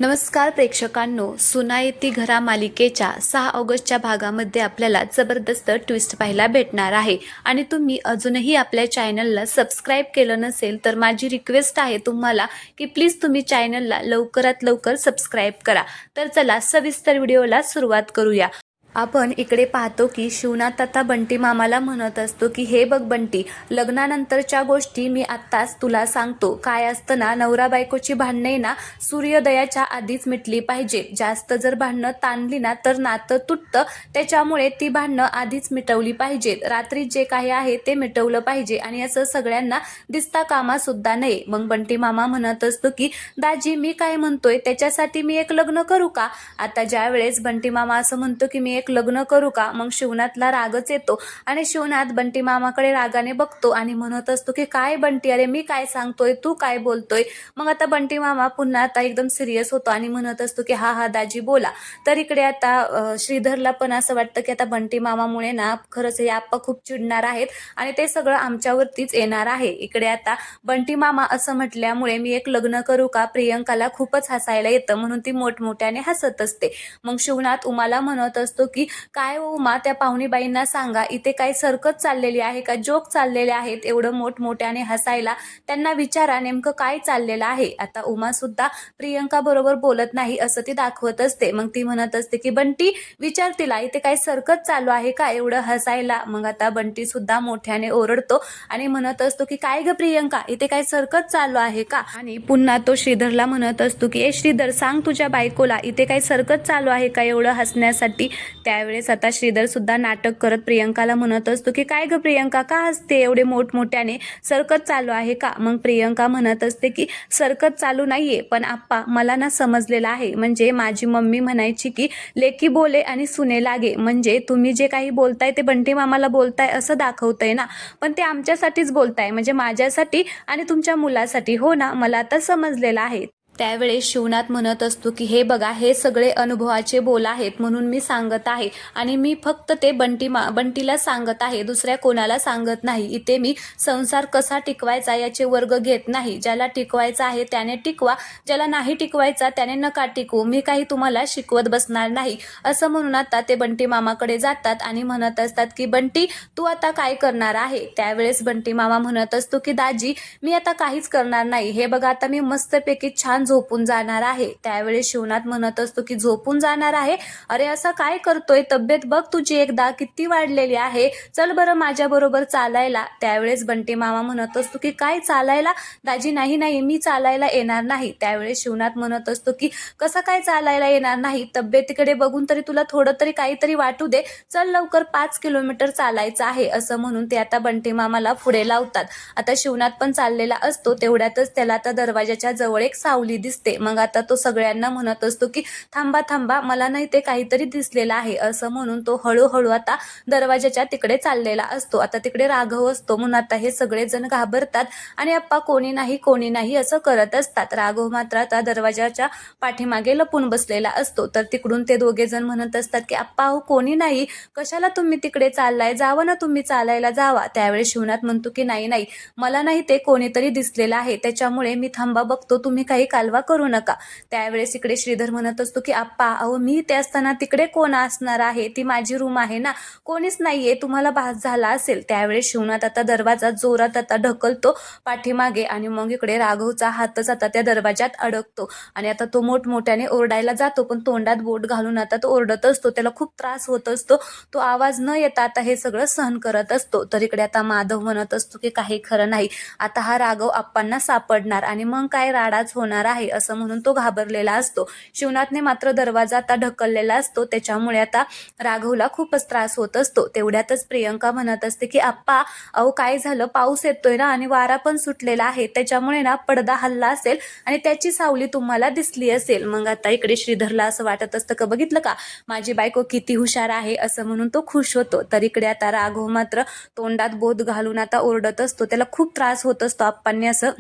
नमस्कार प्रेक्षकांनो, सुना येती घरा मालिकेच्या 6 ऑगस्टच्या भागामध्ये आपल्याला जबरदस्त ट्विस्ट पाहायला भेटणार आहे आणि तुम्ही अजूनही आपल्या चॅनलला सबस्क्राईब केलं नसेल तर माझी रिक्वेस्ट आहे तुम्हाला की प्लीज तुम्ही चॅनलला लवकरात लवकर सबस्क्राईब करा। तर चला सविस्तर व्हिडिओला सुरुवात करूया। आपण इकडे पाहतो की शिवनाथ आता बंटी मामाला म्हणत असतो की हे बघ बंटी, लग्नानंतरच्या गोष्टी मी आत्ताच तुला सांगतो। काय असतं ना, नवरा बायकोची भांडणे ना सूर्योदयाच्या आधीच मिटली पाहिजे। जास्त जर भांडणं ताणली ना तर नातं तुटतं, त्याच्यामुळे ती भांडणं आधीच मिटवली पाहिजेत। रात्री जे काही आहे ते मिटवलं पाहिजे आणि असं सगळ्यांना दिसता कामा सुद्धा नये। मग बंटी मामा म्हणत असतो की दाजी मी काय म्हणतोय त्याच्यासाठी मी एक लग्न करू का। आता ज्या वेळेस बंटी मामा असं म्हणतो की मी लग्न करू का, मग शिवनाथला रागच येतो आणि शिवनाथ बंटी मामाकडे रागाने बघतो आणि म्हणत असतो की काय बंटी, अरे मी काय सांगतोय तू काय बोलतोय। मग आता बंटी मामा पुन्हा आता एकदम सिरियस होतो आणि म्हणत असतो की हा हा दाजी बोला। तर इकडे आता श्रीधरला पण असं वाटतं की आता बंटी मामामुळे ना खरंच हे आप्पा खूप चिडणार आहेत आणि ते सगळं आमच्यावरतीच येणार आहे। इकडे आता बंटी मामा असं म्हटल्यामुळे मी एक लग्न करू का, प्रियंकाला खूपच हसायला येतं म्हणून ती मोठमोठ्याने हसत असते। मग शिवनाथ उमाला म्हणत असतो की काय उमा, त्या पाहुणीबाईंना सांगा इथे काय सर्कस चाललेली आहे का, जोक चाललेले आहेत एवढं मोठमोठ्याने हसायला, त्यांना विचारा नेमकं काय चाललेलं आहे। आता उमा सुद्धा प्रियंका बरोबर बोलत नाही असं ती दाखवत असते। मग ती म्हणत असते की बंटी विचार तिला इथे काय सर्कस चालू आहे का एवढं हसायला। मग आता बंटी सुद्धा मोठ्याने ओरडतो आणि म्हणत असतो की काय ग प्रियंका, इथे काय सर्कस चालू आहे का। आणि पुन्हा तो श्रीधरला म्हणत असतो की ए श्रीधर, सांग तुझ्या बायकोला इथे काय सर्कस चालू आहे का एवढं हसण्यासाठी। त्यावेळेस आता श्रीधर सुद्धा नाटक करत प्रियंकाला म्हणत असतो की काय ग प्रियंका, का हसते एवढे मोठमोठ्याने, सर्कस चालू आहे का। मग प्रियंका म्हणत असते की सर्कस चालू नाहीये, पण आप्पा मला ना समजलेलं आहे, म्हणजे माझी मम्मी म्हणायची की लेकी बोले आणि सुने लागे, म्हणजे तुम्ही जे काही बोलताय ते बंटी मामाला बोलताय असं दाखवतंय ना, पण ते आमच्यासाठीच बोलताय, म्हणजे माझ्यासाठी आणि तुमच्या मुलासाठी, हो ना, मला आता समजलेलं आहे। त्यावेळेस शिवनाथ म्हणत असतो की हे बघा, हे सगळे अनुभवाचे बोल आहेत म्हणून मी सांगत आहे आणि मी फक्त ते बंटीला सांगत आहे, दुसऱ्या कोणाला सांगत नाही। इथे मी संसार कसा टिकवायचा याचे वर्ग घेत नाही, ज्याला टिकवायचा आहे त्याने टिकवा, ज्याला नाही टिकवायचा त्याने नका टिकवू, मी काही तुम्हाला शिकवत बसणार नाही असं म्हणून आता ते बंटी मामाकडे जातात आणि म्हणत असतात की बंटी तू आता काय करणार आहे। त्यावेळेस बंटी मामा म्हणत असतो की दाजी मी आता काहीच करणार नाही, हे बघा आता मी मस्तपैकी छान झोपून जाणार आहे। त्यावेळेस शिवनाथ म्हणत असतो की झोपून जाणार आहे, अरे असं काय करतोय, तब्येत बघ तुझी एकदा किती वाढलेली आहे, चल बरं माझ्या बरोबर चालायला। त्यावेळेस बंटी मामा म्हणत असतो की काय चालायला दाजी, नाही नाही मी चालायला येणार नाही। त्यावेळेस शिवनाथ म्हणत असतो की कसं काय चालायला येणार नाही, तब्येतीकडे बघून तरी तुला थोडं तरी काहीतरी वाटू दे, चल लवकर 5 किलोमीटर चालायचं आहे असं म्हणून ते आता बंटी मामाला पुढे लावतात। आता शिवनाथ पण चाललेला असतो, तेवढ्यातच त्याला आता दरवाजाच्या जवळ एक सावली दिसते। मग आता तो सगळ्यांना म्हणत असतो की थांबा थांबा, मला नाही ते काहीतरी दिसलेलं आहे असं म्हणून तो हळूहळू आता दरवाजाच्या तिकडे चाललेला असतो। आता तिकडे राघव असतो म्हणून आता हे सगळेजण घाबरतात आणि अप्पा कोणी नाही असं करत असतात। राघव मात्र आता दरवाजाच्या पाठीमागे लपून बसलेला असतो। तर तिकडून ते दोघे जण म्हणत असतात की अप्पा कोणी नाही, कशाला तुम्ही तिकडे चाललाय, जावा ना तुम्ही चालायला जावा। त्यावेळेस शिवनाथ म्हणतो की नाही नाही, मला नाही ते कोणीतरी दिसलेलं आहे, त्याच्यामुळे मी थांबा बघतो, तुम्ही काही कालवा करू नका। त्यावेळेस इकडे श्रीधर म्हणत असतो की आप्पा अहो मी ते असताना तिकडे कोण असणार आहे, ती माझी रूम आहे ना, कोणीच नाहीये, तुम्हाला भास झाला असेल। त्यावेळेस शिवनाथ आता दरवाजा जोरात आता ढकलतो पाठीमागे आणि मग इकडे राघवचा हातच आता त्या दरवाजात अडकतो आणि आता तो मोठमोठ्याने ओरडायला जातो, पण तोंडात बोट घालून आता तो ओरडत असतो, त्याला खूप त्रास होत असतो, तो आवाज न येता आता हे सगळं सहन करत असतो। तर इकडे आता माधव म्हणत असतो की काही खरं नाही, आता हा राघव आप्पांना सापडणार आणि मग काय राडाच होणार आहे असं म्हणून तो घाबरलेला असतो। शिवनाथने मात्र दरवाजा आता ढकललेला असतो, त्याच्यामुळे आता राघवला खूपच त्रास होत असतो। तेवढ्यातच प्रियंका म्हणत असते की आप्पा अहो काय झालं, पाऊस येतोय ना आणि वारा पण सुटलेला आहे, त्याच्यामुळे ना पडदा हल्ला असेल आणि त्याची सावली तुम्हाला दिसली असेल। मग आता इकडे श्रीधरला असं वाटत असतं का बघितलं का माझी बायको किती हुशार आहे असं म्हणून तो खुश होतो। तर इकडे आता राघव मात्र तोंडात बोट घालून आता ओरडत असतो, त्याला खूप त्रास होत असतो आप्पांनी असं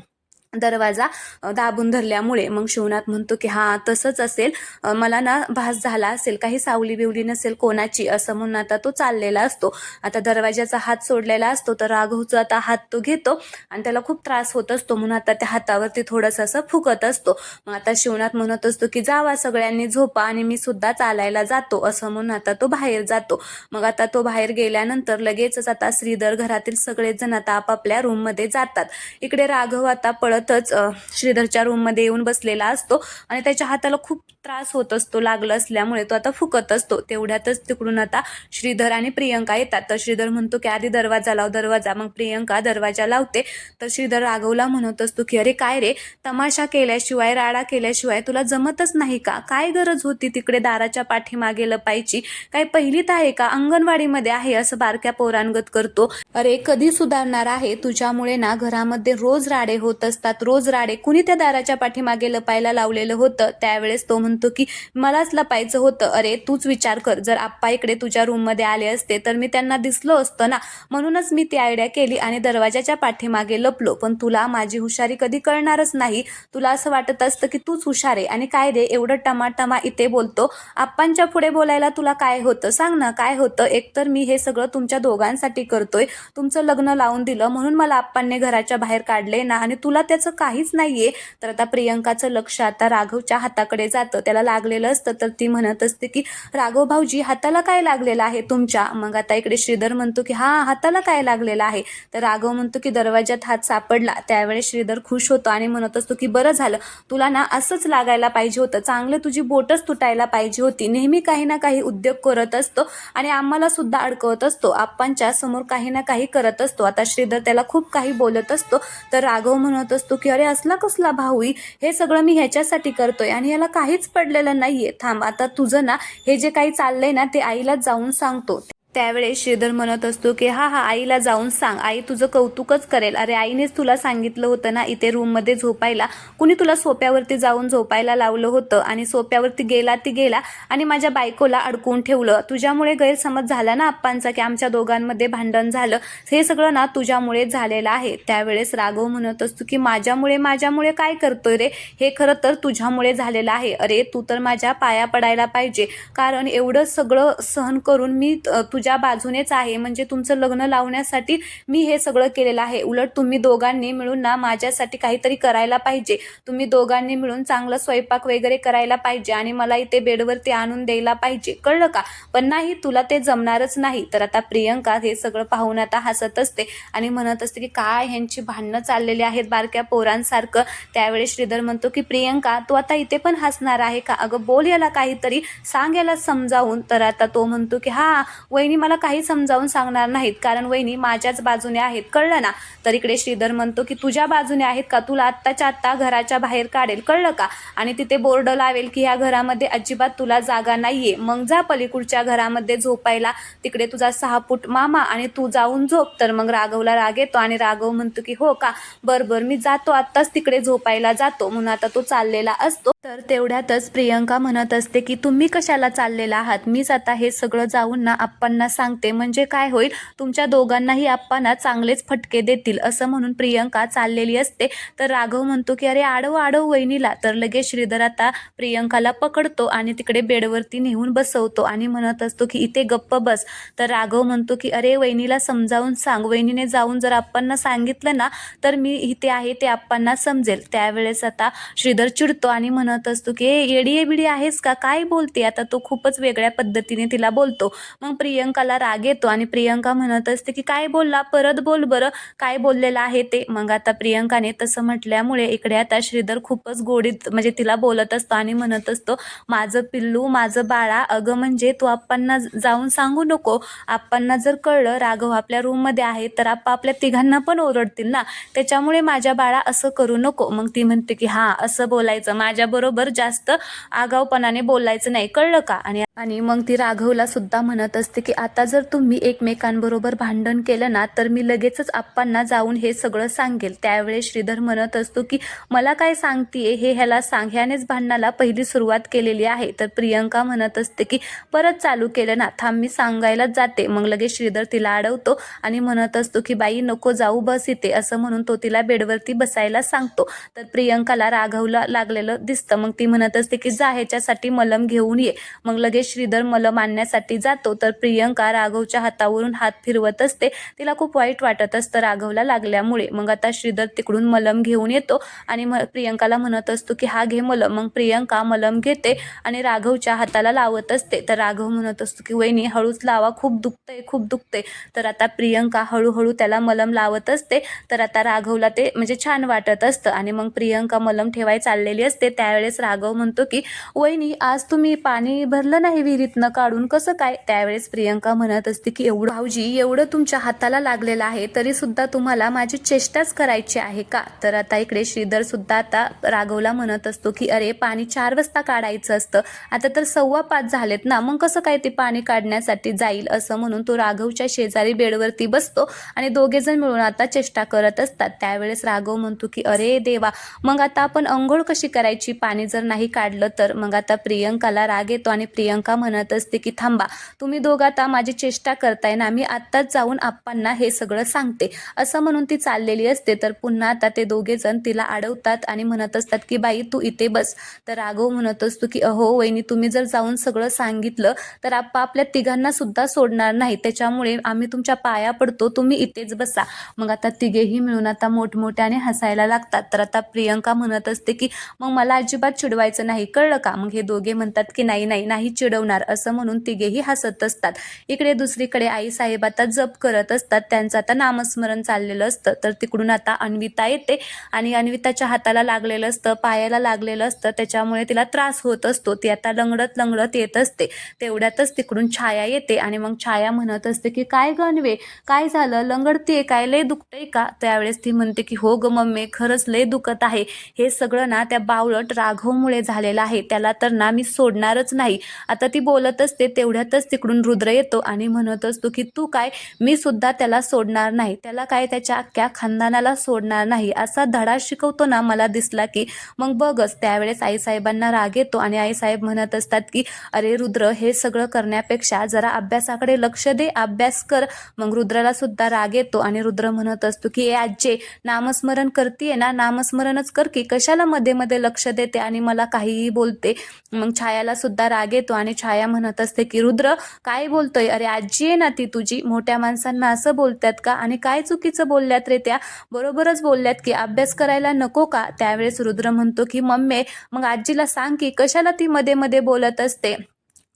दरवाजा दाबून धरल्यामुळे. मग शिवनाथ म्हणतो की हा तसंच असेल, मला ना भास झाला असेल, काही सावली बिवली नसेल कोणाची, असं म्हणून आता तो चाललेला असतो. आता दरवाजाचा हात सोडलेला असतो तर राघवचा आता हात तो घेतो आणि त्याला खूप त्रास होत असतो, म्हणून आता त्या हातावरती थोडंसं असं फुकत असतो. मग आता शिवनाथ म्हणत असतो की जावा सगळ्यांनी झोपा आणि मी सुद्धा चालायला जातो, असं म्हणून आता तो बाहेर जातो. मग आता तो बाहेर गेल्यानंतर लगेचच आता श्रीधर घरातील सगळेच जण आता आपापल्या रूममध्ये जातात. इकडे राघव आता पळतच श्रीधरच्या रूममध्ये येऊन बसलेला असतो आणि त्याच्या हाताला खूप त्रास होत असतो लागलं असल्यामुळे, तो आता फुकत असतो. तेवढ्यातच तिकडून आता श्रीधर आणि प्रियंका येतात. तर श्रीधर म्हणतो की आधी दरवाजा लाव दरवाजा. मग प्रियंका दरवाजा लावते. तर श्रीधर राघवला म्हणत असतो की अरे काय रे, तमाशा केल्याशिवाय राडा केल्याशिवाय तुला जमतच नाही का? काय गरज होती तिकडे दाराच्या पाठीमागे लपायची? काय पहिलीत आहे का, अंगणवाडीमध्ये आहे असं बारक्या पोरांगत करतो? अरे कधी सुधारणार आहे? तुझ्यामुळे ना घरामध्ये रोज राडे होत असतात, रोज राडे. कुणी त्या दाराच्या पाठीमागे लपायला लावलेलं होतं? त्यावेळेस तो म्हणतो की मलाच लपायचं होतं. अरे तूच विचार कर, जर आप्पा इकडे तुझ्या रूममध्ये आले असते तर मी त्यांना दिसलो असतं ना, म्हणूनच मी ती आयडिया केली आणि दरवाजाच्या पाठीमागे लपलो. पण तुला माझी हुशारी कधी कळणारच नाही. तुला असं वाटत असतं की तूच हुशार आहे. आणि काय रे एवढं टमाटमा इथे बोलतो, आप्पांच्या पुढे बोलायला तुला काय होतं? सांग ना काय होतं? एकतर मी हे सगळं तुमच्या दोघांसाठी करतोय, तुमचं लग्न लावून दिलं म्हणून मला आप्पांनी घराच्या बाहेर काढले ना, आणि तुला त्याचं काहीच नाहीये. तर आता प्रियंकाचं लक्ष आता राघवच्या हाताकडे जातं. त्याला लागलेलं असतं तर ती म्हणत असते की राघव भाऊजी हाताला काय लागलेलं आहे तुमच्या? मग आता इकडे श्रीधर म्हणतो की हा हाताला काय लागलेलं आहे? तर राघव म्हणतो की दरवाजात हात सापडला. त्यावेळेस श्रीधर खुश होतो आणि म्हणत असतो की बरं झालं, तुला ना असंच लागायला पाहिजे होतं, चांगलं तुझी बोटच तुटायला पाहिजे होती. नेहमी काही ना काही उद्योग करत असतो आणि आम्हाला सुद्धा अडकवत असतो, आप्पांच्या समोर काही ना काही करत असतो. आता श्रीधर त्याला खूप काही बोलत असतो. तर राघव म्हणत असतो की अरे असला कसला भाऊई, हे सगळं मी ह्याच्यासाठी करतोय आणि याला काहीच पडलेलं नाहीये. थांब आता तुझं ना हे जे काही चाललंय ना ते आईलाच जाऊन सांगतो. त्यावेळेस श्रीधर म्हणत असतो की हा आईला जाऊन सांग, आई तुझं कौतुकच करेल. अरे आईनेच तुला सांगितलं होतं ना इथे रूममध्ये झोपायला, कुणी तुला सोप्यावरती जाऊन झोपायला लावलं होतं आणि सोप्यावरती गेला आणि माझ्या बायकोला अडकवून ठेवलं. तुझ्यामुळे गैरसमज झाला ना आप्पांचा की आमच्या दोघांमध्ये भांडण झालं, हे सगळं ना तुझ्यामुळे झालेलं आहे. त्यावेळेस राघव म्हणत असतो की माझ्यामुळे काय करतोय रे? हे खरं तर तुझ्यामुळे झालेलं आहे. अरे तू तर माझ्या पाया पडायला पाहिजे, कारण एवढं सगळं सहन करून मी तुझ्या बाजूनेच आहे. म्हणजे तुमचं लग्न लावण्यासाठी मी हे सगळं केलेलं आहे. उलट तुम्ही दोघांनी मिळून ना माझ्यासाठी काहीतरी करायला पाहिजे. तुम्ही दोघांनी मिळून चांगलं स्वयंपाक वगैरे करायला पाहिजे आणि मला इथे बेडवरती आणून द्यायला पाहिजे, कळलं का? पण नाही, तुला ते जमणारच नाही. तर आता प्रियंका हे सगळं पाहून आता हसत असते आणि म्हणत असते की काय ह्यांची भांडणं चाललेली आहेत बारक्या पोरांसारखं. त्यावेळेस श्रीधर म्हणतो की प्रियंका तू आता इथे पण हसणार आहे का? अगं बोल याला काहीतरी, सांग याला समजावून. तर आता तो म्हणतो की हा वहिनी मला काही समजावून सांगणार नाहीत, कारण वहिनी माझ्याच बाजूने आहेत, कळलं ना? तर इकडे श्रीधर म्हणतो की तुझ्या बाजूने आहेत का? तुला आत्ताच्या आत्ता घराच्या बाहेर काढेल, कळलं का? आणि तिथे बोर्ड लावेल की ह्या घरामध्ये अजिबात तुला जागा नाहीये, मग जा पलीकडच्या घरामध्ये झोपायला, तिकडे तुझा 6 फूट मामा आणि तू जाऊन झोप. तर मग राघवला राग येतो आणि राघव म्हणतो की हो का, बरं मी जातो, आत्ताच तिकडे झोपायला जातो. म्हणून आता तो चाललेला असतो. तर तेवढ्यातच प्रियंका म्हणत असते की तुम्ही कशाला चाललेला आहात? मीच आता हे सगळं जाऊन ना आप्पांना सांगते, म्हणजे काय होईल, तुमच्या दोघांनाही आप्पांना चांगलेच फटके देतील, असं म्हणून प्रियंका चाललेली असते. तर राघव म्हणतो की अरे आडव वहिनीला. तर लगेच श्रीधर आता प्रियंकाला पकडतो आणि तिकडे बेडवरती नेऊन बसवतो आणि म्हणत असतो की इथे गप्प बस. तर राघव म्हणतो की अरे वहिनीला समजावून सांग, वहिनीने जाऊन जर आप्पांना सांगितलं ना तर मी इथे आहे ते आप्पांना समजेल. त्यावेळेस आता श्रीधर चिडतो आणि म्हणत असतो की येडी बिडी आहेस का, काय बोलते? आता तो खूपच वेगळ्या पद्धतीने तिला बोलतो. मग प्रियंकाला राग येतो आणि प्रियंका म्हणत असते की काय बोलला, परत बोल बरं, काय बोललेलं आहे ते. मग आता प्रियंकाने तसं म्हटल्यामुळे इकडे आता श्रीधर खूपच गोडीत म्हणजे तिला बोलत असतो आणि म्हणत असतो माझं पिल्लू, माझं बाळा, अगं म्हणजे तू आप्पांना जाऊन सांगू नको. आप्पांना जर कळलं राघव आपल्या रूममध्ये आहे तर आप्पा आपल्या तिघांना पण ओरडतील ना, त्याच्यामुळे माझ्या बाळा असं करू नको. मग ती म्हणते की हा असं बोलायचं, माझ्याबरोबर जास्त आगाऊपणाने बोलायचं नाही, कळलं का? आणि मग ती राघवला सुद्धा म्हणत असते की आता जर तुम्ही एकमेकांबरोबर भांडण केलं ना तर मी लगेचच आप्पांना जाऊन हे सगळं सांगेल. त्यावेळेस श्रीधर म्हणत असतो की मला काय सांगतीये हे ह्याला सांग, ह्यानेच भांडणाला पहिली सुरुवात केलेली आहे. तर प्रियंका म्हणत असते की परत चालू केलं ना, थांब मी सांगायलाच जाते. मग लगेच श्रीधर तिला अडवतो आणि म्हणत असतो की बाई नको जाऊ, बस इथे, असं म्हणून तो तिला बेडवरती बसायला सांगतो. तर प्रियंकाला राघवला लागलेलं दिसतं. मग ती म्हणत असते की जा ह्याच्यासाठी मलम घेऊन ये. मग लगेच श्रीधर मलम आणण्यासाठी जातो. तर प्रियंका राघवच्या हातावरून हात फिरवत असते. तिला खूप वाईट वाटत असतं राघवला लागल्यामुळे. मग आता श्रीधर तिकडून मलम घेऊन येतो आणि प्रियंकाला म्हणत असतो की हा घे मलम. मग प्रियंका मलम घेते आणि राघवच्या हाताला लावत असते. तर राघव म्हणत असतो की वहिनी हळूच लावा, खूप दुखतंय खूप दुखतंय. तर आता प्रियंका हळूहळू त्याला मलम लावत असते. तर आता राघवला ते म्हणजे छान वाटत असतं आणि मग प्रियंका मलम ठेवाय चाललेली असते. त्यावेळेस राघव म्हणतो की वहिनी आज तुम्ही पाणी भरलं नाही विहिरीतनं काढून, कसं काय? त्यावेळेस प्रियंका म्हणत असते की एवढं भाऊजी, एवढं तुमच्या हाताला लागलेलं आहे तरी सुद्धा तुम्हाला माझी चेष्टाच करायची आहे का? तर आता इकडे श्रीधर सुद्धा आता राघवला म्हणत असतो की अरे पाणी 4 वाजता काढायचं असतं, आता तर 4:15 झालेत ना, मग कसं काय ते पाणी काढण्यासाठी जाईल? असं म्हणून तो राघवच्या शेजारी बेडवरती बसतो आणि दोघे जण मिळून आता चेष्टा करत असतात. त्यावेळेस राघव म्हणतो की अरे देवा, मग आता आपण अंघोळ कशी करायची पाणी जर नाही काढलं तर? मग आता प्रियंकाला राग येतो आणि प्रियंका म्हणत असते की थांबा, तुम्ही दोघं आता माझी चेष्टा करताय ना, मी आत्ताच जाऊन आप्पांना हे सगळं सांगते, असं म्हणून ती चाललेली असते. तर पुन्हा आता ते दोघे जण तिला अडवतात आणि म्हणत असतात की बाई तू इथे बस. तर राघव म्हणत असतो की अहो वहिनी, तुम्ही जर जाऊन सगळं सांगितलं तर आप्पा आपल्या तिघांना सुद्धा सोडणार नाही, त्याच्यामुळे आम्ही तुमच्या पाया पडतो, तुम्ही इथेच बसा. मग आता तिघेही मिळून आता मोठमोठ्याने हसायला लागतात. तर आता प्रियंका म्हणत असते की मग मला अजिबात चिडवायचं नाही, कळलं का? मग हे दोघे म्हणतात की नाही नाही नाही चिडवणार, असं म्हणून तिघेही हसत असतात. इकडे दुसरीकडे आई साहेब आता जप करत असतात, त्यांचं आता नामस्मरण चाललेलं असतं. तर तिकडून आता अन्विता येते आणि अन्विताच्या हाताला लागलेलं असतं, पायाला लागलेलं असतं, त्याच्यामुळे तिला त्रास होत असतो. ती आता लंगडत लंगडत येत असते. तेवढ्यातच तिकडून छाया येते आणि मग छाया म्हणत असते की काय गणवे, काय झालं, लंगडते काय, लय दुखतंय का? त्यावेळेस ती म्हणते की हो ग मम्मी, खरंच लय दुखत आहे, हे सगळं ना त्या बावळट राघवमुळे झालेलं आहे, त्याला तर ना मी सोडणारच नाही. आता ती बोलत असते तेवढ्यातच तिकडून रुद्र येतो आणि म्हणत असतो की तू काय, मी सुद्धा त्याला सोडणार नाही, त्याला काय त्याच्या अख्ख्या खानदानाला सोडणार नाही, असा धडा शिकवतो ना मला दिसला की. मग बघच. त्यावेळेस आईसाहेबांना राग येतो आणि आईसाहेब म्हणत असतात की अरे रुद्र, हे सगळं करण्यापेक्षा जरा अभ्यासाकडे लक्ष दे, अभ्यास कर. मग रुद्राला सुद्धा राग येतो आणि रुद्र म्हणत असतो की ए आज्जे, नामस्मरण करतीये ना, नामस्मरणच कर की, कशाला मध्ये मध्ये लक्ष देते आणि मला काहीही बोलते. मग छायाला सुद्धा राग येतो आणि छाया म्हणत असते की रुद्र काय बोलतोय, अरे आजी आहे ना ती तुझी, मोठ्या माणसांना असं बोलतात का? आणि काय चुकीचं बोलल्यात रे त्या, बरोबरच बोलल्यात की, अभ्यास करायला नको का? त्यावेळेस रुद्र म्हणतो की मम्मी, मग आजीला सांग की कशाला ती मध्ये मध्ये बोलत असते.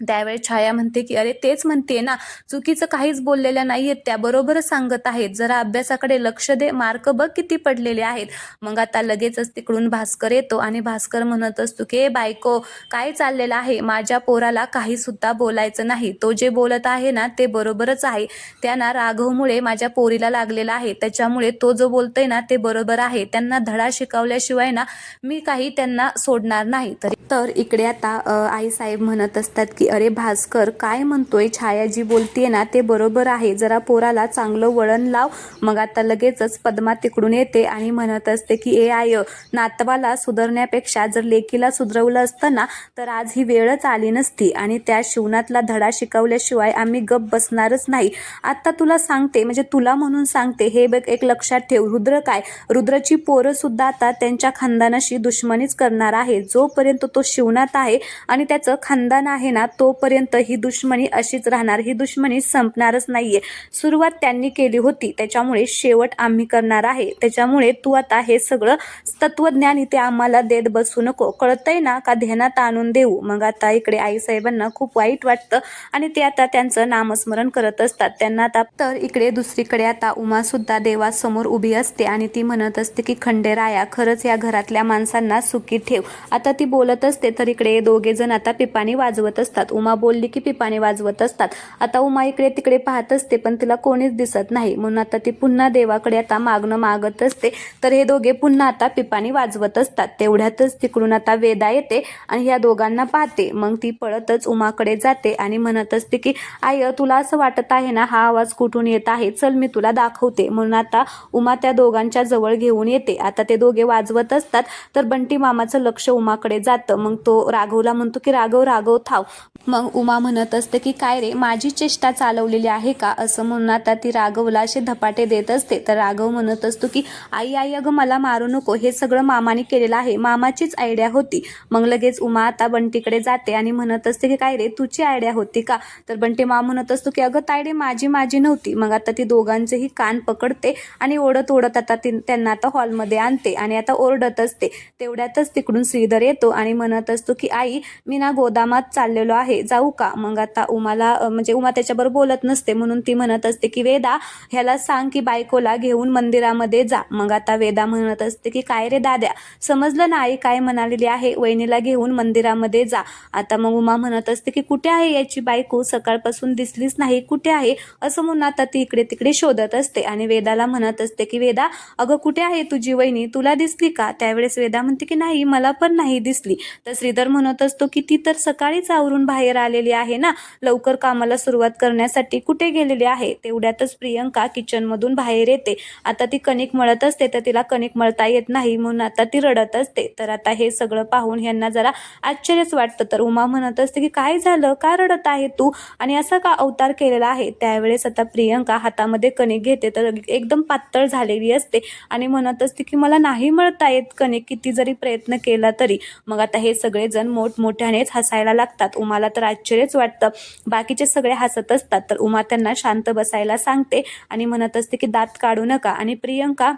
त्यावेळेस छाया म्हणते की अरे तेच म्हणते ना, चुकीचं काहीच बोललेल्या नाहीयेत त्या, बरोबरच सांगत आहेत, जरा अभ्यासाकडे लक्ष दे, मार्क बघ किती पडलेले आहेत. मग आता लगेचच तिकडून भास्कर येतो आणि भास्कर म्हणत असतो की बायको, काय चाललेलं आहे, माझ्या पोराला काही सुद्धा बोलायचं नाही, तो जे बोलत आहे ना ते बरोबरच आहे, त्यांना राघवमुळे माझ्या पोरीला लागलेला आहे, त्याच्यामुळे तो जो बोलतोय ना ते बरोबर आहे, त्यांना धडा शिकवल्याशिवाय ना मी काही त्यांना सोडणार नाही. तर इकडे आता आईसाहेब म्हणत असतात की अरे भास्कर काय म्हणतोय, छाया जी बोलतीये ना ते बरोबर आहे, जरा पोराला चांगलं वळण लाव. मग आता लगेचच पद्मा तिकडून येते आणि म्हणत असते की ए आय, नातवाला सुधारण्यापेक्षा जर लेकीला सुधरवलं असतं ना तर आज ही वेळच आली नसती आणि त्या शिवनातला धडा शिकवल्याशिवाय आम्ही गप बसणारच नाही. आता तुला सांगते, म्हणजे तुला म्हणून सांगते, हे बघ एक लक्षात ठेव, रुद्र काय, रुद्रची पोरं सुद्धा आता त्यांच्या खानदानाशी दुश्मनीच करणार आहे, जोपर्यंत तो शिवनात आहे आणि त्याचं खानदान आहे ना तोपर्यंत ही दुश्मनी अशीच राहणार, ही दुश्मनी संपणारच नाहीये. सुरुवात त्यांनी केली होती, त्याच्यामुळे शेवट आम्ही करणार आहे, त्याच्यामुळे तू आता हे सगळं तत्वज्ञान इथे आम्हाला देत बसू नको, कळतंय ना, का ध्यानात आणून देऊ. मग आता इकडे आईसाहेबांना खूप वाईट वाटतं आणि ते आता त्यांचं नामस्मरण करत असतात. त्यांना आता तर इकडे दुसरीकडे आता उमा सुद्धा देवासमोर उभी असते आणि ती म्हणत असते की खंडेराया, खरंच या घरातल्या माणसांना सुखी ठेव. आता ती बोलत असते तर इकडे दोघे जण आता पिपाणी वाजवत असतात. असतात. उमा बोलली की पिपाणी वाजवत असतात. आता उमा इकडे तिकडे पाहत असते पण तिला कोणीच दिसत नाही, म्हणून आता ती पुन्हा देवाकडे आता मागणं मागत असते. तर हे दोघे पुन्हा आता पिपाणी वाजवत असतात. तेवढ्यातच तिकडून आता वेदा येते आणि या दोघांना पाहते. मग ती पळतच उमाकडे जाते आणि म्हणत असते की आई, तुला असं वाटत आहे ना हा आवाज कुठून येत आहे, चल मी तुला दाखवते. म्हणून आता उमा त्या दोघांच्या जवळ घेऊन येते. आता ते दोघे वाजवत असतात तर बंटी मामाचं लक्ष उमाकडे जातं. मग तो राघवला म्हणतो की राघव राघव थांब. मग उमा म्हणत असते की काय रे, माझी चेष्टा चालवलेली आहे का, असं म्हणून आता ती राघवला असे धपाटे देत असते. तर राघव म्हणत असतो की आई आई अगं मला मारू नको, हे सगळं मामाने केलेलं आहे, मामाचीच आयडिया होती. मग लगेच उमा आता बंटीकडे जाते आणि म्हणत असते की काय रे, तुझी आयडिया होती का. तर बंटी मामा म्हणत असतो की अगं तायडे माझी नव्हती. मग आता ती दोघांचेही कान पकडते आणि ओढत ओढत आता त्यांना आता हॉलमध्ये आणते आणि आता ओरडत असते. तेवढ्यातच तिकडून श्रीधर येतो आणि म्हणत असतो की आई मी ना गोदामात चाललेलो आहे, जाऊ का. मग आता उमाला म्हणजे उमा त्याच्याबरोबर बोलत नसते, म्हणून ती म्हणत असते की वेदा ह्याला सांग की बायकोला घेऊन मंदिरामध्ये जा. मग आता वेदा म्हणत असते की काय रे दाद्या, समजलं ना आई काय म्हणालेली आहे, वहिनीला घेऊन मंदिरामध्ये जा. आता मग उमा म्हणत असते की कुठे आहे याची बायको, सकाळपासून दिसलीच नाही, कुठे आहे, असं म्हणून आता ती इकडे तिकडे शोधत असते आणि वेदाला म्हणत असते की वेदा अगं कुठे आहे तुझी वहिनी, तुला दिसली का. त्यावेळेस वेदा म्हणते की नाही मला पण नाही दिसली. तर श्रीधर म्हणत असतो की ती तर सकाळीच आवरून बाहेर आलेली आहे ना, लवकर कामाला सुरुवात करण्यासाठी कुठे गेलेली आहे. तेवढ्यातच प्रियंका किचन मधून बाहेर येते. आता ती कणिक मळत असते तर तिला कणिक मळता येत नाही, म्हणून आता ती रडत असते. तर आता हे सगळं पाहून यांना जरा आश्चर्यच वाटतं. तर उमा म्हणत असते की काय झालं, का रडत आहे तू आणि असा का अवतार केलेला आहे. त्यावेळेस आता प्रियंका हातामध्ये कणिक घेते तर एकदम पातळ झालेली असते आणि म्हणत असते की मला नाही मळता येत कणिक, किती जरी प्रयत्न केला तरी. मग आता हे सगळे जण मोठमोठ्यानेच हसायला लागतात. उमाला तर आश्चर्यच वाटतं, बाकीचे सगळे हसत असतात. तर उमा त्यांना शांत बसायला सांगते आणि म्हणत असते की दात काढू नका आणि प्रियंका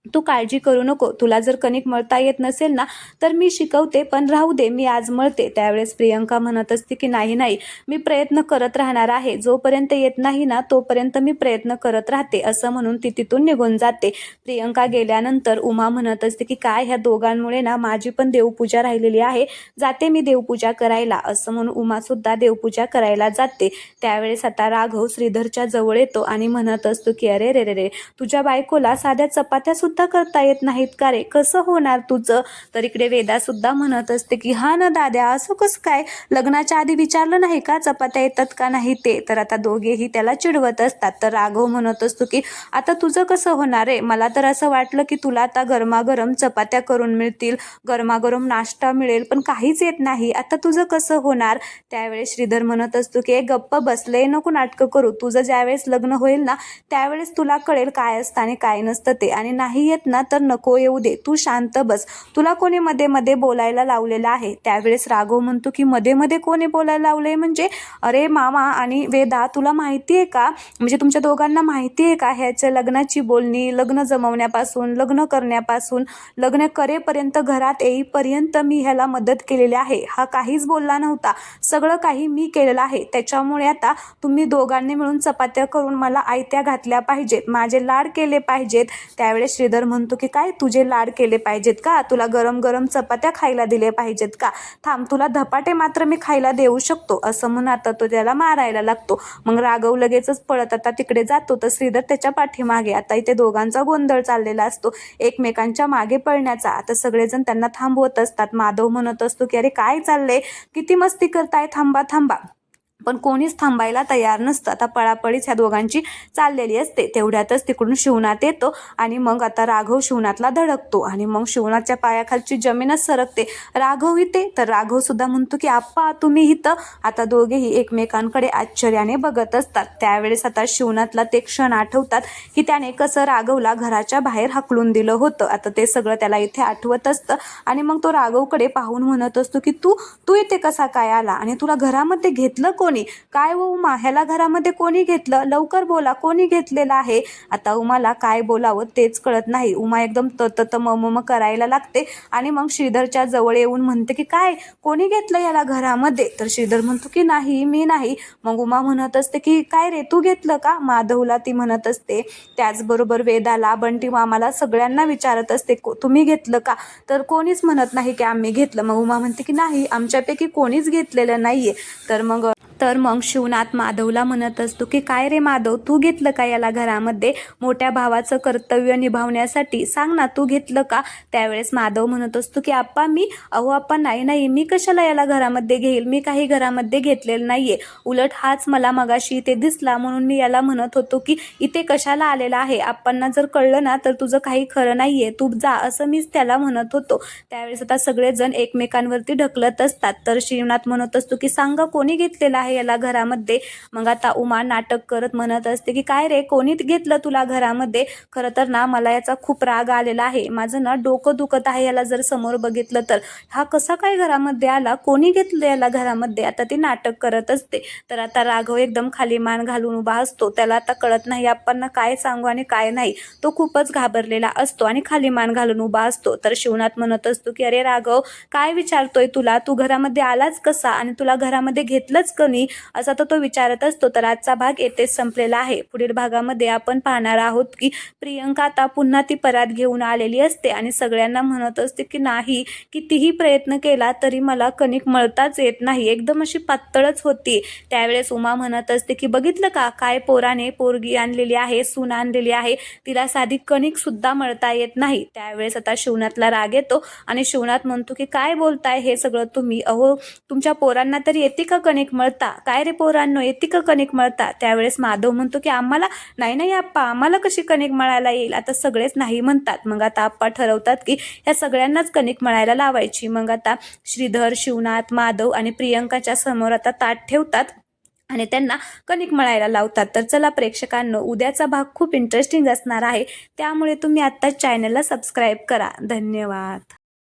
तू काळजी करू नको, तुला जर कणिक मळता येत नसेल ना तर मी शिकवते, पण राहू दे मी आज मळते. त्यावेळेस प्रियंका म्हणत असते की नाही मी प्रयत्न करत राहणार आहे, जोपर्यंत येत नाही ना तोपर्यंत मी प्रयत्न करत राहते, असं म्हणून ती तिथून निघून जाते. प्रियंका गेल्यानंतर उमा म्हणत असते की काय ह्या दोघांमुळे ना माझी पण देवपूजा राहिलेली आहे, जाते मी देवपूजा करायला, असं म्हणून उमा सुद्धा देवपूजा करायला जाते. त्यावेळेस आता राघव श्रीधरच्या जवळ येतो आणि म्हणत असतो की अरे रे रे रे, तुझ्या बायकोला साध्या चपात्या सुद्धा करता येत नाहीत का रे, कसं होणार तुझं. तर इकडे वेदा सुद्धा म्हणत असते की हा ना दाद्या, असं कसं काय, लग्नाच्या आधी विचारलं नाही का चपात्या येतात का नाही ते. तर आता दोघेही त्याला चिडवत असतात. तर राघव म्हणत असतो की आता तुझं कसं होणार आहे, मला तर असं वाटलं की तुला आता गरमागरम चपात्या करून मिळतील, गरमागरम नाश्ता मिळेल, पण काहीच येत नाही, आता तुझं कसं होणार. त्यावेळेस श्रीधर म्हणत असतो की गप्प बसले, नको नाटकं करू, तुझं ज्यावेळेस लग्न होईल ना त्यावेळेस तुला कळेल काय असतं आणि काय नसतं ते, आणि नाही येत ना तर नको येऊ दे, तू शांत बस, तुला कोणी मध्ये मध्ये बोलायला लावलेलं आहे. त्यावेळेस राघव म्हणतो की मध्ये मध्ये कोणी बोलायला लावलंय म्हणजे, अरे मामा आणि वेदा तुला माहिती आहे का, म्हणजे तुमच्या दोघांना माहिती आहे का ह्याच्या लग्नाची बोलणी, लग्न जमवण्यापासून, लग्न करण्यापासून, लग्न करेपर्यंत, घरात येईपर्यंत मी ह्याला मदत केलेली आहे, हा काहीच बोलला नव्हता, सगळं काही मी केलेलं आहे, त्याच्यामुळे आता तुम्ही दोघांनी मिळून चपात्या करून मला आयत्या घातल्या पाहिजेत, माझे लाड केले पाहिजेत. त्यावेळेस श्रीधर म्हणतो की काय तुझे लाड केले पाहिजेत का, तुला गरम गरम चपात्या खायला दिले पाहिजेत का, थांब तुला धपाटे मात्र मी खायला देऊ शकतो, असं म्हणून आता तो त्याला मारायला लागतो. मग राघव लगेचच पळत आता तिकडे जातो तर श्रीधर त्याच्या पाठीमागे. आता इथे दोघांचा गोंधळ चाललेला असतो एकमेकांच्या मागे पळण्याचा. आता सगळेजण त्यांना थांबवत असतात. माधव म्हणत असतो की अरे काय चाललंय, किती मस्ती करताय, थांबा थांबा, पण कोणीच थांबायला तयार नसतं. आता पळापळीच ह्या दोघांची चाललेली असते. तेवढ्यातच तिकडून शिवनाथ येतो आणि मग आता राघव शिवनाथला धडकतो आणि मग शिवनाथच्या पायाखालची जमीनच सरकते. राघव इथे, तर राघव सुद्धा म्हणतो की आप्पा तुम्ही इथं. आता दोघेही एकमेकांकडे आश्चर्याने बघत असतात. त्यावेळेस आता शिवनाथला ते क्षण आठवतात की त्याने कसं राघवला घराच्या बाहेर हाकलून दिलं होतं. आता ते सगळं त्याला इथे आठवत असतं आणि मग तो राघवकडे पाहून म्हणत असतो की तू इथे कसा काय आला आणि तुला घरामध्ये घेतलं कोणी. कोणी? काय हो उमा, ह्याला घरामध्ये कोणी घेतलं? लवकर बोला, कोणी घेतलेलं आहे? आता उमाला काय बोलावं तेच कळत नाही. उमा एकदम त म करायला लागते आणि मग श्रीधरच्या जवळ येऊन म्हणते की काय, कोणी घेतलं याला घरामध्ये? तर श्रीधर म्हणतो की नाही, मी नाही. मग उमा म्हणत असते की काय रे, तू घेतलं का? माधवला ती म्हणत असते, त्याचबरोबर वेदाला, बंटी मामाला, सगळ्यांना विचारत असते तुम्ही घेतलं का? तर कोणीच म्हणत नाही की आम्ही घेतलं. मग उमा म्हणते की नाही, आमच्यापैकी कोणीच घेतलेलं नाहीये. तर मग शिवनाथ माधवला म्हणत असतो की काय रे माधव, तू घेतलं का याला घरामध्ये? मोठ्या भावाचं कर्तव्य निभावण्यासाठी सांग ना, तू घेतलं का? त्यावेळेस माधव म्हणत असतो की आप्पा आप्पा नाही, मी कशाला याला घरामध्ये घेईल? मी काही घरामध्ये घेतलेलं नाहीये. उलट हाच मला मगाशी इथे दिसला म्हणून मी याला म्हणत होतो की इथे कशाला आलेला आहे. आप्पांना जर कळलं ना तर तुझं काही खरं नाहीये, तू जा, असं मीच त्याला म्हणत होतो. त्यावेळेस आता सगळेजण एकमेकांवरती ढकलत असतात. तर शिवनाथ म्हणत असतो की सांगा कोणी घेतलेलं आहे याला घरामध्ये? मग आता उमा नाटक करत म्हणत असते की काय रे, कोणी घेतलं तुला घरामध्ये? खरं तर ना मला याचा खूप राग आलेला आहे. माझं ना डोकं दुखत आहे याला जर समोर बघितलं तर. हा कसा काय घरामध्ये आला? कोणी घेतलं याला घरामध्ये? आता ती नाटक करत असते. तर आता राघव एकदम खाली मान घालून उभा असतो. त्याला आता कळत नाही आपण काय सांगू आणि काय नाही. तो खूपच घाबरलेला असतो आणि खाली मान घालून उभा असतो. तर शिवनाथ म्हणत असतो की अरे राघव, काय विचारतोय तुला? तू घरामध्ये आलाच कसा आणि तुला घरामध्ये घेतलंच कोणी? असा तो विचारत असतो. तर आजचा भाग येथेच संपलेला आहे. पुढील भागामध्ये आपण पाहणार आहोत की प्रियंका आता पुन्हा ती परात घेऊन आलेली असते आणि सगळ्यांना म्हणत असते की नाही, कितीही प्रयत्न केला तरी मला कणिक मळताच येत नाही, एकदम अशी पातळच होती. त्यावेळेस उमा म्हणत असते की बघितलं का, काय पोराने पोरगी आणलेली आहे, सून आणलेली आहे, तिला साधी कणिक सुद्धा मळता येत नाही. त्यावेळेस आता शिवनाथला राग येतो आणि शिवनाथ म्हणतो की काय बोलताय हे सगळं तुम्ही? अहो, तुमच्या पोरांना तरी येते का कणिक मळता? काय रे पोरांनो, येते का कणिक मळता? त्यावेळेस माधव म्हणतो की आम्हाला नाही आप्पा, आम्हाला कशी कणिक मळायला येईल? आता सगळेच नाही म्हणतात. मग आता आप्पा ठरवतात की या सगळ्यांनाच कणिक मळायला लावायची. मग आता श्रीधर, शिवनाथ, माधव आणि प्रियंकाच्या समोर आता ताट ठेवतात आणि त्यांना कणिक मळायला लावतात. तर चला प्रेक्षकांनो, उद्याचा भाग खूप इंटरेस्टिंग असणार आहे, त्यामुळे तुम्ही आत्ताच चॅनलला सबस्क्राईब करा. धन्यवाद.